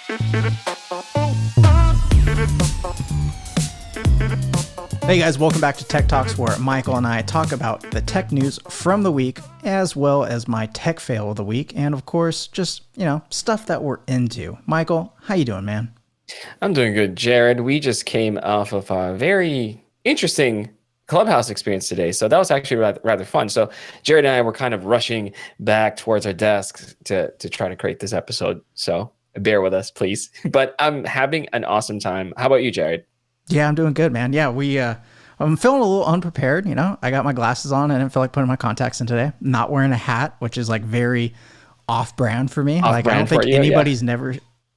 Hey guys, welcome back to Tech Talks, where Michael and I talk about the tech news from the week, as well as my tech fail of the week, and of course, just, stuff that we're into. Michael, how you doing, man? I'm doing good, Jared. We just came off of a very interesting Clubhouse experience today, so that was actually rather fun. So Jared and I were kind of rushing back towards our desks to try to create this episode, so bear with us, please. But I'm having an awesome time. How about you, Jared? Yeah, I'm doing good, man. Yeah, I'm feeling a little unprepared, I got my glasses on. I didn't feel like putting my contacts in today. Not wearing a hat, which is like very off-brand for me. I don't think anybody's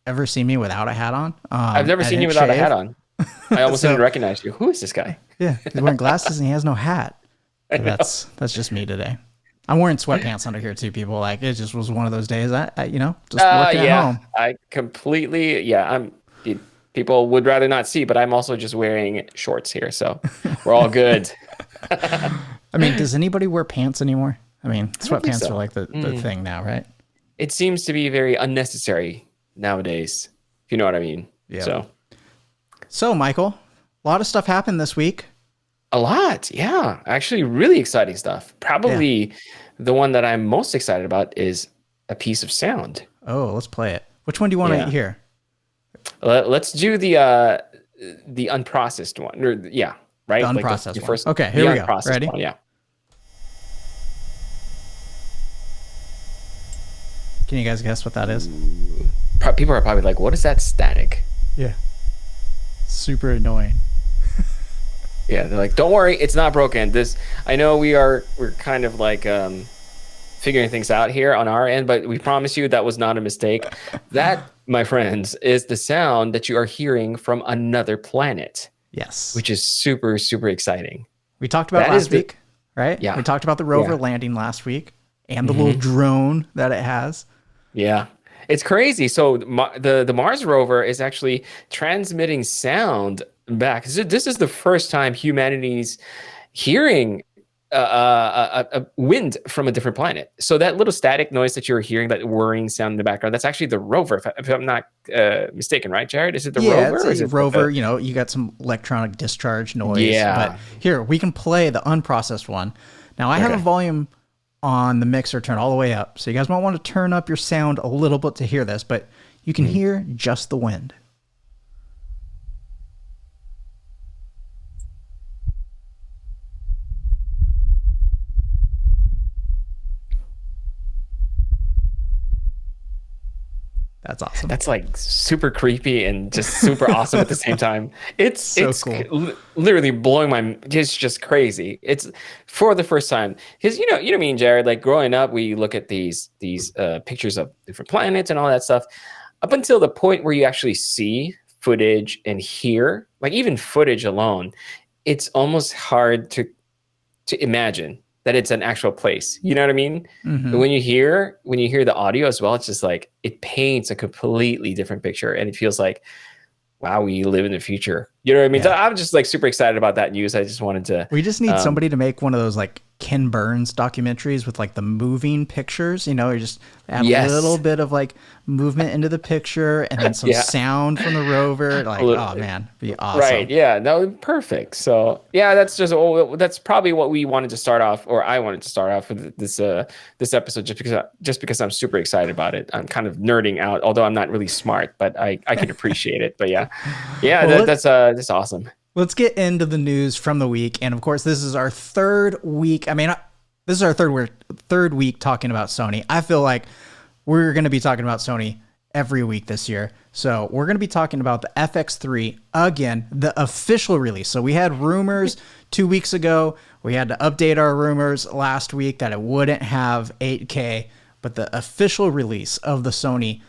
ever seen me without a hat on. I've never seen you without a hat on. I almost didn't recognize you. Who is this guy? Yeah, he's wearing glasses and he has no hat. So that's just me today. I'm wearing sweatpants under here too, people. Like, it just was one of those days just working at home. I completely, people would rather not see, but I'm also just wearing shorts here, so we're all good. I mean, does anybody wear pants anymore? I mean, sweatpants are like the thing now, right? It seems to be very unnecessary nowadays, if you know what I mean. Yeah. So Michael, a lot of stuff happened this week. A lot, yeah. Actually, really exciting stuff. Probably the one that I'm most excited about is a piece of sound. Oh, let's play it. Which one do you want to hear? Let's do the unprocessed one. Right? The unprocessed one. First, okay, here we go. Ready? One, yeah. Can you guys guess what that is? People are probably like, what is that static? Yeah. Super annoying. Yeah, they're like, don't worry, it's not broken. I know we're kind of like figuring things out here on our end, but we promise you that was not a mistake. That, my friends, is the sound that you are hearing from another planet. Yes. Which is super, super exciting. We talked about last week, right? Yeah. We talked about the rover landing last week and the little drone that it has. Yeah. It's crazy. So the Mars rover is actually transmitting sound back. This is the first time humanity's hearing a wind from a different planet. So that little static noise that you're hearing, that whirring sound in the background, that's actually the rover, if I'm not mistaken, right, Jared? Is it the rover? Yeah, it's a rover. You got some electronic discharge noise. Yeah. But here, we can play the unprocessed one. Now, I have a volume on the mixer turned all the way up, so you guys might want to turn up your sound a little bit to hear this, but you can hear just the wind. That's awesome. That's like super creepy and just super awesome at the same time. It's cool. Literally blowing my. It's just crazy. It's for the first time, because you know me and Jared, like growing up, we look at these pictures of different planets and all that stuff. Up until the point where you actually see footage and hear, like even footage alone, it's almost hard to imagine that it's an actual place. You know what I mean? Mm-hmm. But when you hear the audio as well, it's just like it paints a completely different picture, and it feels like, wow, we live in the future. You know what I mean? Yeah. So I'm just like super excited about that news. I just wanted to. We just need somebody to make one of those like Ken Burns documentaries with like the moving pictures. You just add a little bit of like movement into the picture and then some sound from the rover. Like, oh man, it'd be awesome. Right? Yeah, that would be perfect. So yeah, that's probably what we wanted to start off, or I wanted to start off with this episode, just because I'm super excited about it. I'm kind of nerding out, although I'm not really smart, but I can appreciate it. But that's awesome. Let's get into the news from the week. And of course, this is our third week. I mean, this is our third week talking about Sony. I feel like we're going to be talking about Sony every week this year. So we're going to be talking about the FX3 again, the official release. So we had rumors 2 weeks ago. We had to update our rumors last week that it wouldn't have 8K, but the official release of the Sony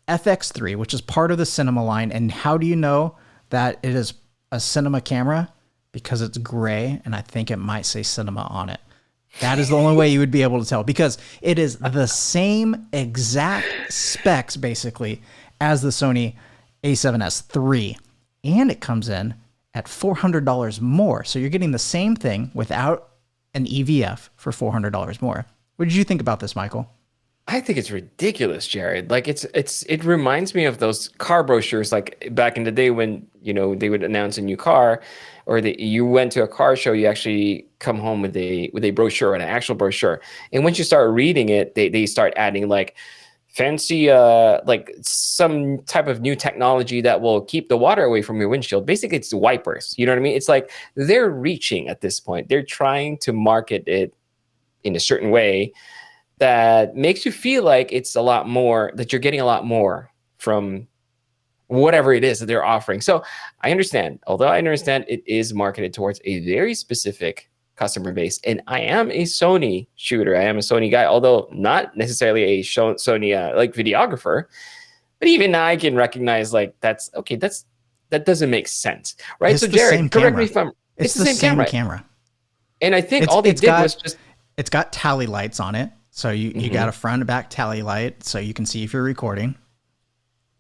FX3, which is part of the cinema line. And how do you know that it is a cinema camera? Because it's gray, and I think it might say cinema on it. That is the only way you would be able to tell, because it is the same exact specs basically as the Sony a7S III, and it comes in at $400 more. So you're getting the same thing without an EVF for $400 more. What did you think about this, Michael? I think it's ridiculous, Jared. Like it reminds me of those car brochures like back in the day when, they would announce a new car, or you went to a car show, you actually come home with a brochure, an actual brochure. And once you start reading it, they start adding like fancy like some type of new technology that will keep the water away from your windshield. Basically, it's the wipers. You know what I mean? It's like they're reaching at this point. They're trying to market it in a certain way that makes you feel like it's a lot more, that you're getting a lot more from whatever it is that they're offering. So I understand, although I understand it is marketed towards a very specific customer base. And I am a Sony shooter. I am a Sony guy, although not necessarily a Sony like videographer. But even I can recognize like that doesn't make sense, right? It's so Jared, correct me if I'm. It's the same camera. And I think all they did was just. It's got tally lights on it. So you got a front and back tally light, so you can see if you're recording.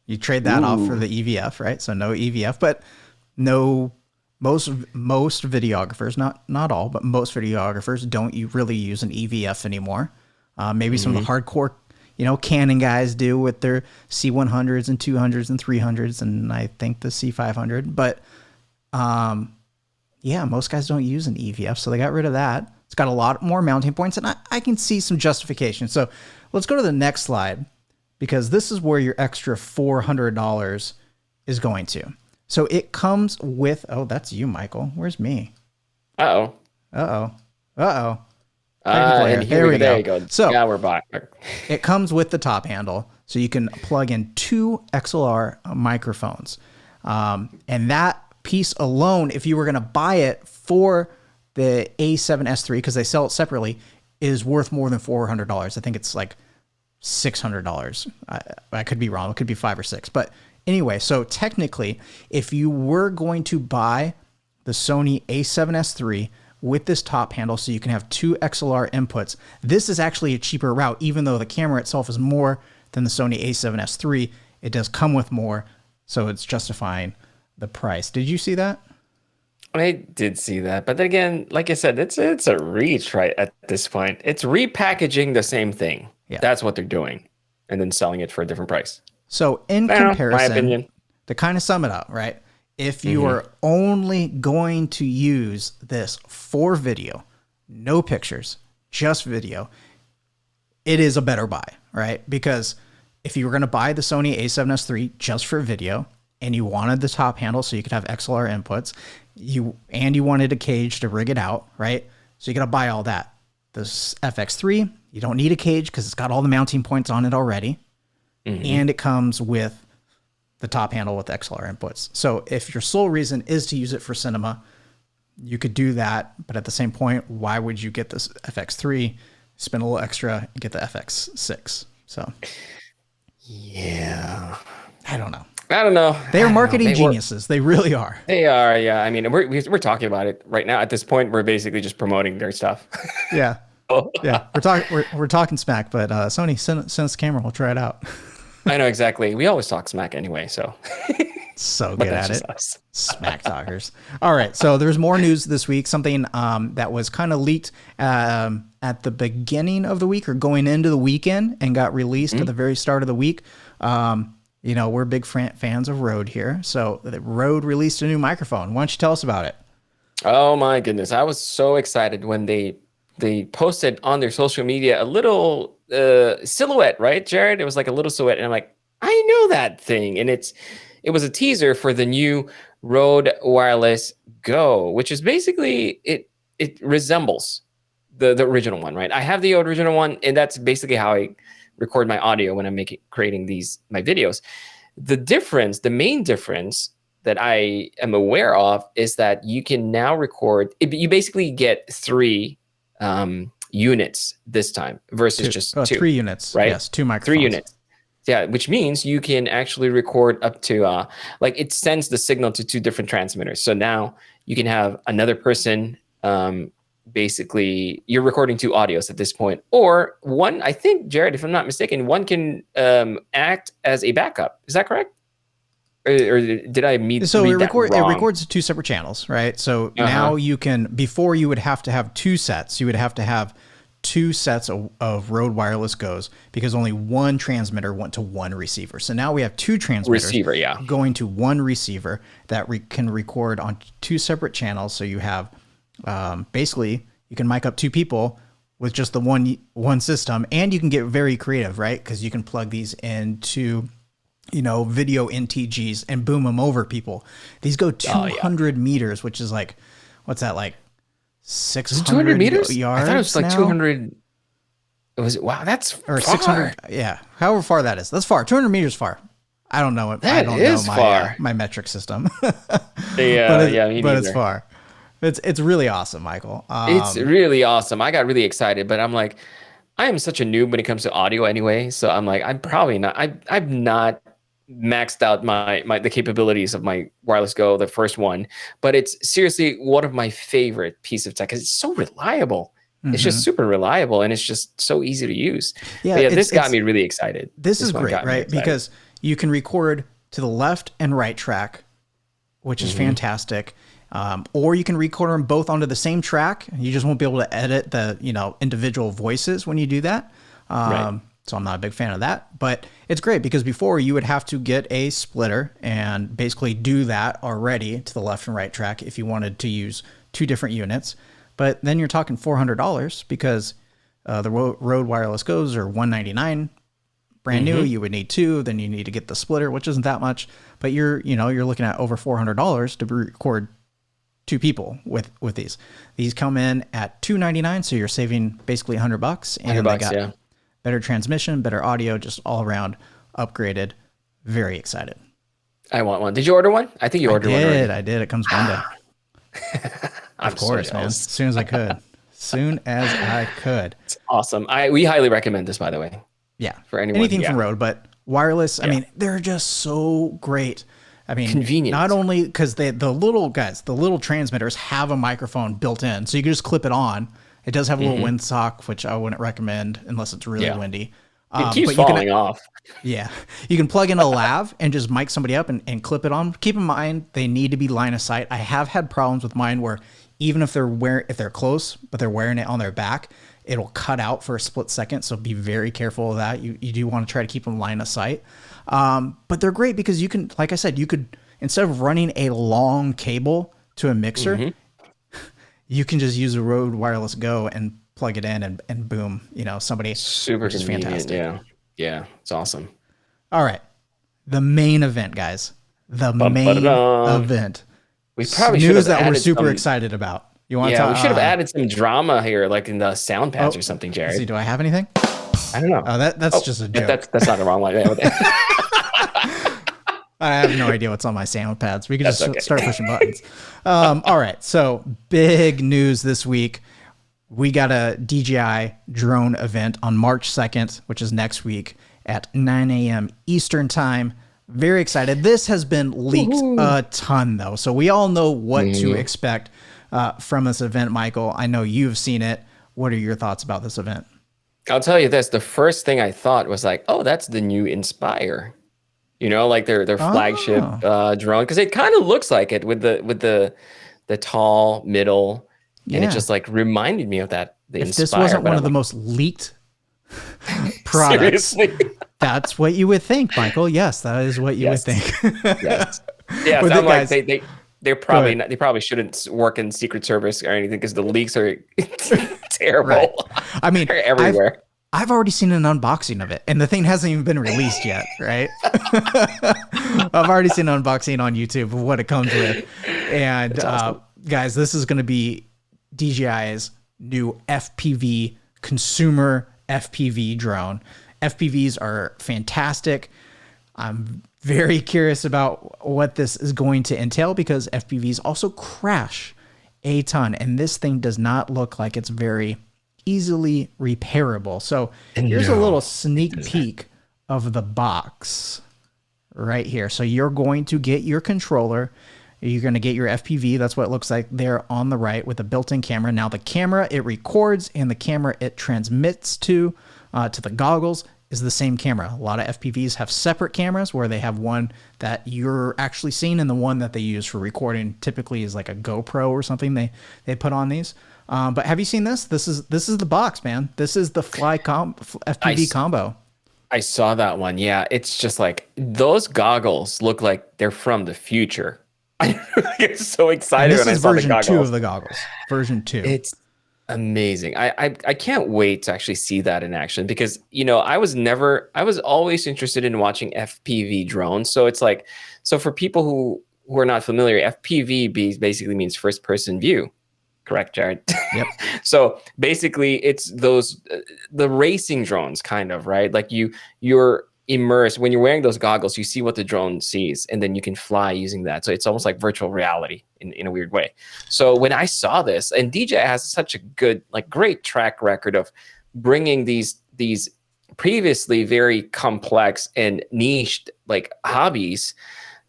You trade that off for the EVF, right? So no EVF, but most videographers, not all, but most videographers don't really use an EVF anymore. Maybe some of the hardcore, Canon guys do with their C100s and 200s and 300s, and I think the C500. But most guys don't use an EVF, so they got rid of that. It's got a lot more mounting points, and I can see some justification. So let's go to the next slide, because this is where your extra $400 is going to. So it comes with, oh, that's you, Michael. Where's me? Uh-oh. And there we go. So yeah, we're back. It comes with the top handle, so you can plug in 2 XLR microphones. And that piece alone, if you were going to buy it for the A7S3, because they sell it separately, is worth more than $400. I think it's like $600. I could be wrong. It could be 5 or 6. But anyway, so technically, if you were going to buy the Sony A7S3 with this top handle, so you can have 2 XLR inputs, this is actually a cheaper route. Even though the camera itself is more than the Sony A7S3, it does come with more, so it's justifying the price. Did you see that? I did see that, but then again, like I said, it's a reach right at this point. It's repackaging the same thing. Yeah. That's what they're doing, and then selling it for a different price. So in comparison, my opinion, to kind of sum it up, right? If you are only going to use this for video, no pictures, just video, it is a better buy, right? Because if you were going to buy the Sony A7S3 just for video, and you wanted the top handle so you could have XLR inputs, you wanted a cage to rig it out, right? So you got to buy all that. This FX3, you don't need a cage because it's got all the mounting points on it already. And it comes with the top handle with XLR inputs. So if your sole reason is to use it for cinema, you could do that. But at the same point, why would you get this FX3, spend a little extra, and get the FX6? So yeah, I don't know. They are marketing geniuses. They really are. They are. Yeah. I mean, we're talking about it right now. At this point, we're basically just promoting their stuff. Yeah. Yeah. We're talking smack, but Sony, send us the camera. We'll try it out. I know exactly. We always talk smack anyway, so. So good at it. Smack talkers. All right. So there's more news this week. Something that was kind of leaked at the beginning of the week or going into the weekend and got released at the very start of the week. We're big fans of Rode here. So Rode released a new microphone. Why don't you tell us about it? Oh my goodness. I was so excited when they posted on their social media a little silhouette, right, Jared? It was like a little silhouette. And I'm like, I know that thing. And it was a teaser for the new Rode Wireless Go, which is basically, it resembles the original one, right? I have the original one, and that's basically how I record my audio when I'm creating my videos. The main difference that I am aware of is that you can now record, you basically get 3 units this time versus just 2. 3 units, right? Yes, 2 microphones. 3 units. Yeah, which means you can actually record up to, it sends the signal to 2 different transmitters. So now you can have another person, basically you're recording 2 audios at this point, or one, I think, Jared, if I'm not mistaken, one can act as a backup. Is that correct? Or did I read that wrong? It records 2 separate channels, right? So now you can, before you would have to have 2 sets, you would have to have 2 sets of Rode Wireless Go's because only one transmitter went to one receiver. So now we have 2 transmitters going to one receiver that can record on 2 separate channels. So you have basically you can mic up 2 people with just the one system, and you can get very creative, right? Because you can plug these into, you know, video NTGs and boom them over people. These go 200 meters, which is like, what's that, like 600 meters? yards? I thought it was like now? 200. Wow, that's or far. 600. Yeah, however far that is. That's far. 200 meters far. I don't know. That is far. My metric system. But it's far. It's really awesome, Michael. It's really awesome. I got really excited, but I'm like, I am such a noob when it comes to audio anyway. So I'm like, I'm probably not. I've not maxed out the capabilities of my Wireless Go, the first one, but it's seriously one of my favorite piece of tech because it's so reliable. Mm-hmm. It's just super reliable and it's just so easy to use. Yeah, this got me really excited. This is great, right? Because you can record to the left and right track, which is fantastic. Or you can record them both onto the same track. You just won't be able to edit the, you know, individual voices when you do that. So I'm not a big fan of that, but it's great because before you would have to get a splitter and basically do that already to the left and right track if you wanted to use 2 different units. But then you're talking $400 because the Rode Wireless Go's are $199 brand new. You would need 2, then you need to get the splitter, which isn't that much, but you're looking at over $400 to record 2 people with these. These come in at $299, so you're saving basically $100, and they got better transmission, better audio, just all around upgraded. Very excited. I want one. Did you order one? I think you ordered one already. I did. It comes Monday. Of course, man. As soon as I could. It's awesome. We highly recommend this, by the way. Yeah. For anyone. Anything from Rode, but wireless, I mean, they're just so great. I mean, convenient. Not only because the little transmitters have a microphone built in, so you can just clip it on. It does have a little windsock, which I wouldn't recommend unless it's really windy. It keeps falling off. Yeah. You can plug in a lav and just mic somebody up and clip it on. Keep in mind, they need to be line of sight. I have had problems with mine where even if they're close, but they're wearing it on their back, it'll cut out for a split second. So be very careful of that. You do want to try to keep them line of sight. But they're great because you can, like I said, you could, instead of running a long cable to a mixer, you can just use a Rode Wireless Go and plug it in and boom, somebody. Super convenient. Fantastic. Yeah. It's awesome. All right. The main event, guys. The main event. We probably should have that we're super excited about. You want to talk? We should have added some drama here, like in the sound pads or something, Jared. See, do I have anything? I don't know. Oh, that's just a joke. That's not the wrong line. I have no idea what's on my sound pads. We can just start pushing buttons. All right. So big news this week. We got a DJI drone event on March 2nd, which is next week at 9 a.m. Eastern time. Very excited. This has been leaked a ton though. So we all know what to expect from this event. Michael, I know you've seen it. What are your thoughts about this event? I'll tell you this. The first thing I thought was like, oh, that's the new Inspire. Like their flagship drone, because it kind of looks like it with the tall middle, and it just like reminded me of that. The Inspire, this wasn't one of the most leaked products, seriously? That's what you would think, Michael. Yes, that is what you would think. Yes. I'm like they probably shouldn't work in Secret Service or anything because the leaks are terrible. Right. I mean, they're everywhere. I've already seen an unboxing of it, and the thing hasn't even been released yet, right? I've already seen an unboxing on YouTube of what it comes with. And awesome. Guys, this is going to be DJI's new FPV, consumer FPV drone. FPVs are fantastic. I'm very curious about what this is going to entail because FPVs also crash a ton, and this thing does not look like it's very easily repairable. So here's a little sneak peek of the box right here. So you're going to get your controller. You're going to get your FPV. That's what it looks like there on the right with a built-in camera. Now the camera, it records, and the camera, it transmits to the goggles. is the same camera. A lot of FPVs have separate cameras where they have one that you're actually seeing, and the one that they use for recording typically is like a GoPro or something they put on these. But have you seen this? This is the box, man. This is the FPV combo. I saw that one. Yeah, it's just like those goggles look like they're from the future. I'm so excited when I saw the goggles. This is version 2 of the goggles. Version 2. It's amazing. I can't wait to actually see that in action because, you know, I was always interested in watching FPV drones. So it's like, so for people who are not familiar, FPV basically means first person view. Correct, Jared? Yep. So basically it's those, the racing drones kind of, right? Like you're immersed when you're wearing those goggles, you see what the drone sees and then you can fly using that. So it's almost like virtual reality in a weird way. So when I saw this, and DJI has such a good, like great track record of bringing these previously very complex and niched like hobbies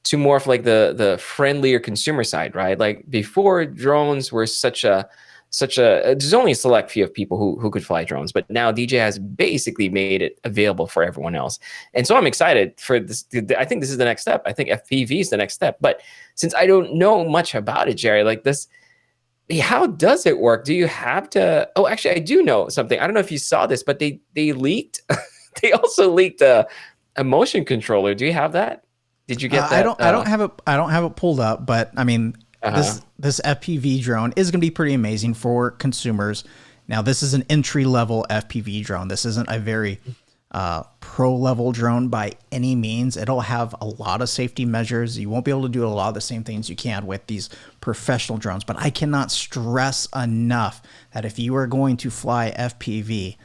to more of like the friendlier consumer side, right? Like before, drones were such a there's only a select few of people who could fly drones, but now DJI has basically made it available for everyone else. And so I'm excited for this. I think this is the next step. I think FPV is the next step. But since I don't know much about it, Jerry, like this, how does it work? Do you have to? Oh, actually, I do know something. I don't know if you saw this, but they leaked. They also leaked a motion controller. Do you have that? Did you get that? I don't have it pulled up, but I mean, this FPV drone is going to be pretty amazing for consumers. Now, this is an entry-level FPV drone. This isn't a very pro-level drone by any means. It'll have a lot of safety measures. You won't be able to do a lot of the same things you can with these professional drones. But I cannot stress enough that if you are going to fly FPV,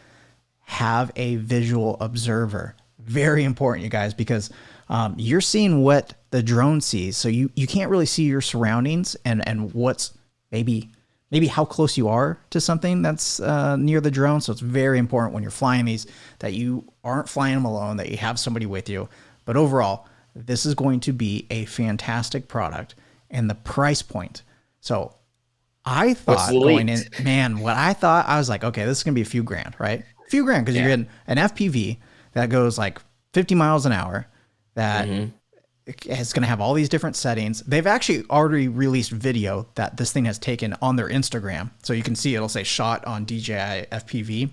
have a visual observer. Very important, you guys, because you're seeing what the drone sees. So you can't really see your surroundings and what's maybe how close you are to something that's near the drone. So it's very important when you're flying these that you aren't flying them alone, that you have somebody with you. But overall, this is going to be a fantastic product, and the price point. So I thought going in, man, what I thought, I was like, okay, this is going to be a few grand, right? A few grand, because you're getting an FPV that goes like 50 miles an hour, that is going to have all these different settings. They've actually already released video that this thing has taken on their Instagram. So you can see it'll say shot on DJI FPV.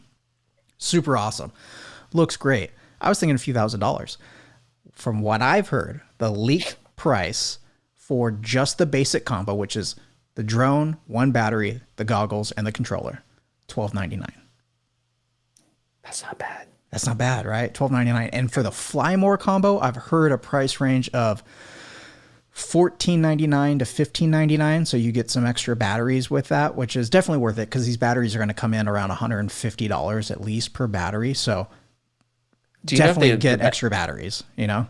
Super awesome. Looks great. I was thinking a few $1,000s. From what I've heard, the leak price for just the basic combo, which is the drone, one battery, the goggles, and the controller, $1,299. That's not bad. That's not bad, right? $1,299. And for the Fly More combo, I've heard a price range of $1,499 to $1,599. So you get some extra batteries with that, which is definitely worth it because these batteries are going to come in around $150 at least per battery. So definitely get extra batteries, you know?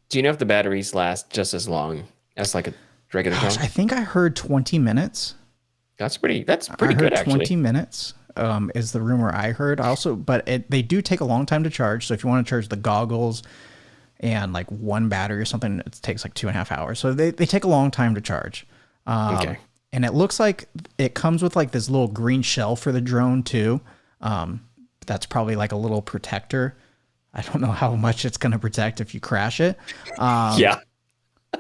Do you know if the batteries last just as long as like a regular drone? I think I heard 20 minutes. That's pretty good, actually. 20 minutes. Is the rumor I heard. But they do take a long time to charge. So if you want to charge the goggles and like one battery or something, it takes like 2.5 hours. So they take a long time to charge. Okay. And it looks like it comes with like this little green shell for the drone too. That's probably like a little protector. I don't know how much it's going to protect if you crash it. Yeah.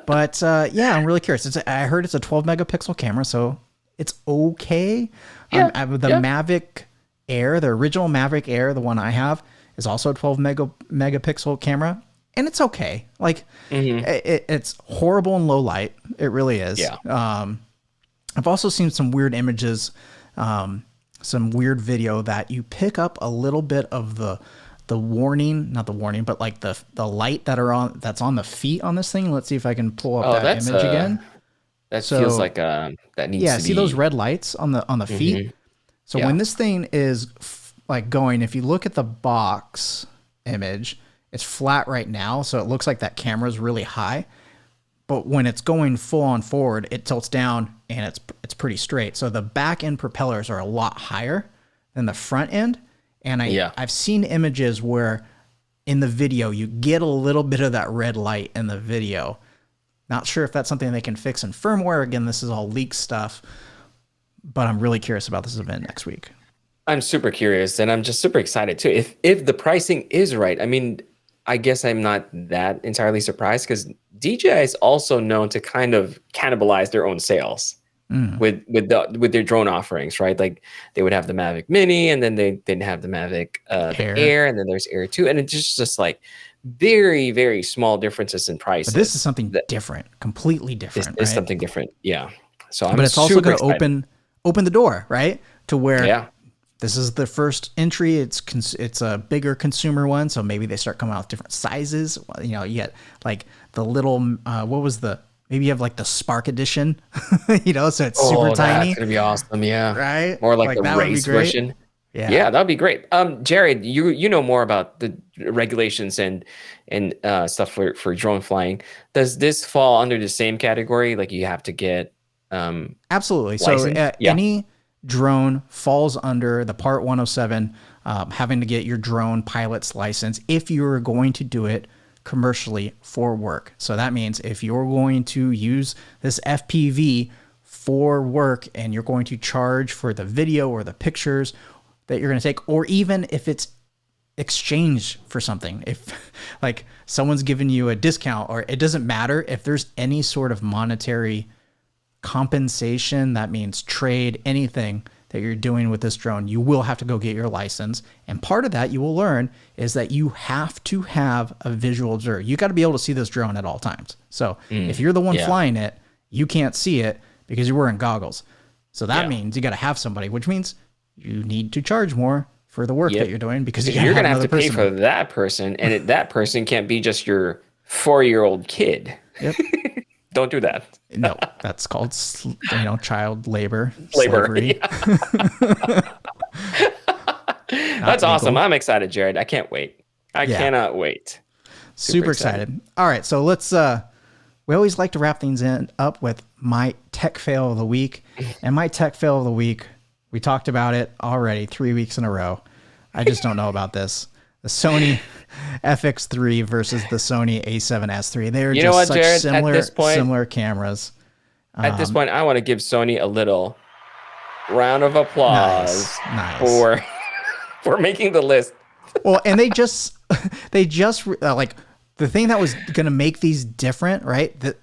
But yeah, I'm really curious. I heard it's a 12 megapixel camera, so it's okay. Yeah, the Mavic Air, the original Mavic Air, the one I have, is also a 12 megapixel camera, and it's okay. Like it's horrible in low light. It really is. Yeah. I've also seen some weird images, some weird video that you pick up a little bit of the warning, not the warning, but like the light that's on the feet on this thing. Let's see if I can pull up that image again. That feels like that needs to be... see those red lights on the feet? So when this thing is like going, if you look at the box image, it's flat right now. So it looks like that camera is really high. But when it's going full on forward, it tilts down and it's pretty straight. So the back end propellers are a lot higher than the front end. And I've seen images where in the video, you get a little bit of that red light in the video. Not sure if that's something they can fix in firmware. Again, this is all leak stuff, but I'm really curious about this event next week. I'm super curious, and I'm just super excited too. If the pricing is right, I mean, I guess I'm not that entirely surprised because DJI is also known to kind of cannibalize their own sales with their drone offerings, right? Like they would have the Mavic Mini, and then they'd have the Mavic the Air, and then there's Air 2, and it's just like very, very small differences in prices. But this is something different, completely different. This is something different, yeah. So but it's also going to open the door, right? To where this is the first entry. It's a bigger consumer one, so maybe they start coming out with different sizes. You know, you get like the little maybe you have like the Spark edition, you know, so it's super tiny. That's gonna be awesome, yeah. Right? More like the race version. Yeah, that'd be great. Jared, you know more about the regulations and stuff for drone flying. Does this fall under the same category? Like you have to get absolutely. License? So any drone falls under the Part 107, having to get your drone pilot's license if you're going to do it commercially for work. So that means if you're going to use this FPV for work and you're going to charge for the video or the pictures that you're going to take, or even if it's exchange for something, if like someone's giving you a discount, or it doesn't matter if there's any sort of monetary compensation, that means trade, anything that you're doing with this drone, you will have to go get your license. And part of that you will learn is that you have to have a visual observer. You got to be able to see this drone at all times. So if you're the one flying it, you can't see it because you're wearing goggles. So that means you got to have somebody, which means you need to charge more for the work that you're doing, because you're going to have to pay for that person, and that person can't be just your 4-year-old kid. Yep. Don't do that. No, that's called, child labor. Slavery. That's awesome. I'm excited, Jared. I can't wait. I cannot wait. Super excited. All right, so let's. We always like to wrap things up with my tech fail of the week, and my tech fail of the week. We talked about it already 3 weeks in a row. I just don't know about this. The Sony FX3 versus the Sony A7S III. They're just such Jared, similar cameras. At this point, I want to give Sony a little round of applause for making the list. Well, and they just like the thing that was going to make these different, right? The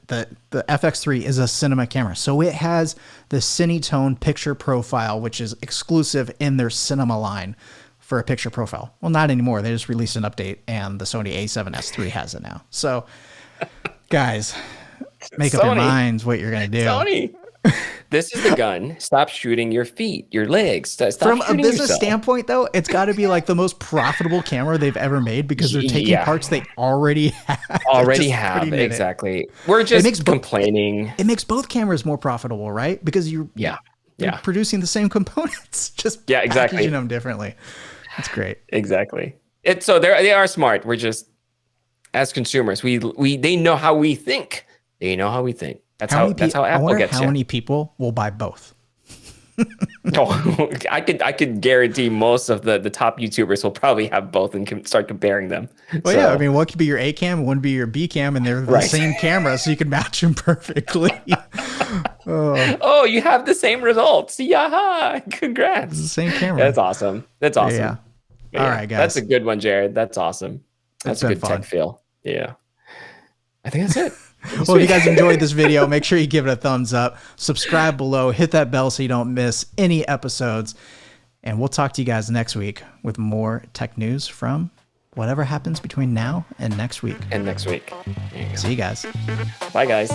FX3 is a cinema camera. So it has the Cinetone picture profile, which is exclusive in their cinema line for a picture profile. Well, not anymore. They just released an update, and the Sony A7S III has it now. So guys, make up your minds what you're going to do. Sony, this is the gun. Stop shooting your feet, your legs. Stop From a business yourself. standpoint, though, it's got to be like the most profitable camera they've ever made, because they're taking parts they already have. Exactly. We're just complaining. It makes both cameras more profitable, right? Because you're producing the same components, just packaging them differently. That's great. Exactly. So they are smart. We're just, as consumers, they know how we think. They know how we think. That's how Apple gets you. I wonder how many people will buy both. I could guarantee most of the top YouTubers will probably have both and can start comparing them. Well, yeah, I mean, one could be your A cam, one could be your B cam, and they're the same camera, so you can match them perfectly. Oh, you have the same results. Yaha! Congrats. It's the same camera. That's awesome. Yeah. All right, guys. That's a good one, Jared. That's awesome. That's a good tech feel. Yeah. I think that's it. Well, if you guys enjoyed this video, make sure you give it a thumbs up, subscribe below, hit that bell so you don't miss any episodes, and we'll talk to you guys next week with more tech news from whatever happens between now and next week. See you guys. Bye, guys.